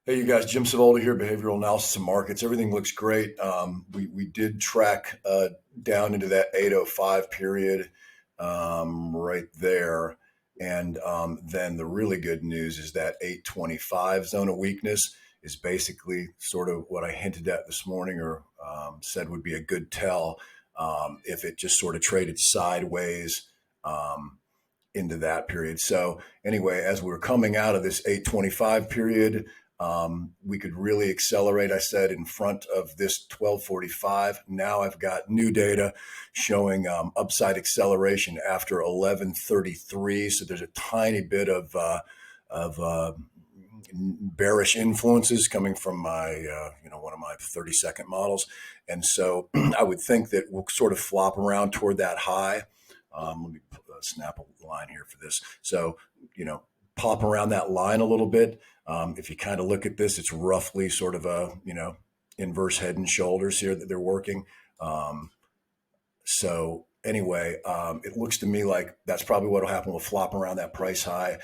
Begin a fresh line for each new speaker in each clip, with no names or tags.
Hey, you guys, Jim Savoldi here, Behavioral Analysis of Markets. Everything looks great. We did track down into that 805 period right there. And then the really good news is that 825 zone of weakness is basically sort of what I hinted at this morning or said would be a good tell if it just sort of traded sideways into that period. So anyway, as we're coming out of this 825 period, we could really accelerate, I said, in front of this 1245. Now I've got new data showing upside acceleration after 1133. So there's a tiny bit of bearish influences coming from my, one of my 30-second models. And so I would think that we'll sort of flop around toward that high. Let me snap a line here for this. So, pop around that line a little bit. If you kind of look at this, it's roughly sort of a, inverse head and shoulders here that they're working. So anyway, it looks to me like that's probably what will happen. We'll flop around that price high,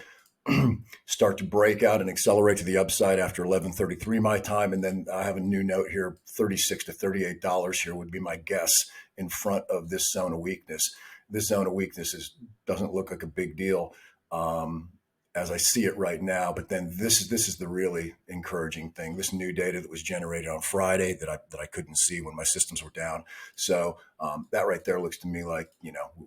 start to break out and accelerate to the upside after 1133 my time. And then I have a new note here, $36 to $38 here would be my guess in front of this zone of weakness. This zone of weakness doesn't look like a big deal as I see it right now. But then this is the really encouraging thing. This new data that was generated on Friday that I couldn't see when my systems were down. So that right there looks to me like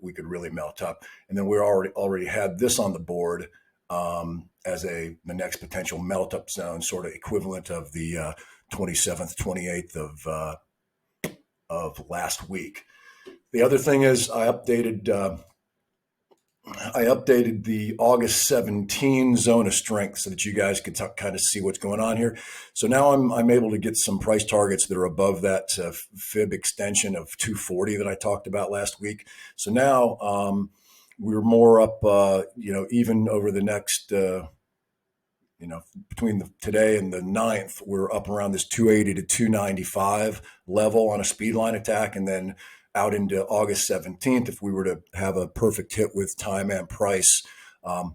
we could really melt up. And then we already had this on the board as the next potential melt up zone, sort of equivalent of the 27th, 28th of last week. The other thing is I updated the August 17 zone of strength so that you guys could kind of see what's going on here. So now I'm able to get some price targets that are above that fib extension of 240 that I talked about last week. So now we're more up, even over the next, between today and the 9th, we're up around this 280 to 295 level on a speed line attack. And then out into August 17th, if we were to have a perfect hit with time and price,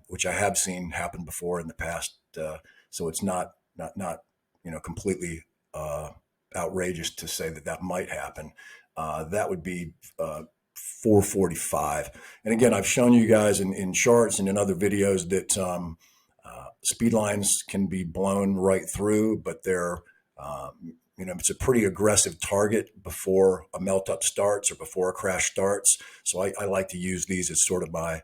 which I have seen happen before in the past. So it's not completely outrageous to say that might happen. That would be 445. And again, I've shown you guys in charts and in other videos that speed lines can be blown right through, but they're it's a pretty aggressive target before a melt up starts or before a crash starts. So I like to use these as sort of my,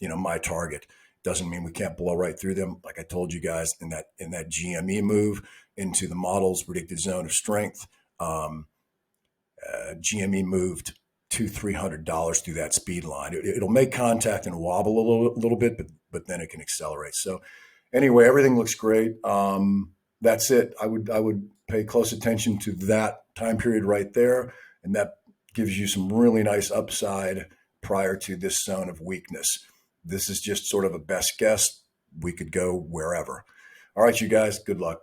my target. Doesn't mean we can't blow right through them. Like I told you guys in that GME move into the model's predicted zone of strength, GME moved $200-300 through that speed line. It'll make contact and wobble a little bit, but then it can accelerate. So anyway, everything looks great. That's it. I would pay close attention to that time period right there. And that gives you some really nice upside prior to this zone of weakness. This is just sort of a best guess. We could go wherever. All right, you guys, good luck.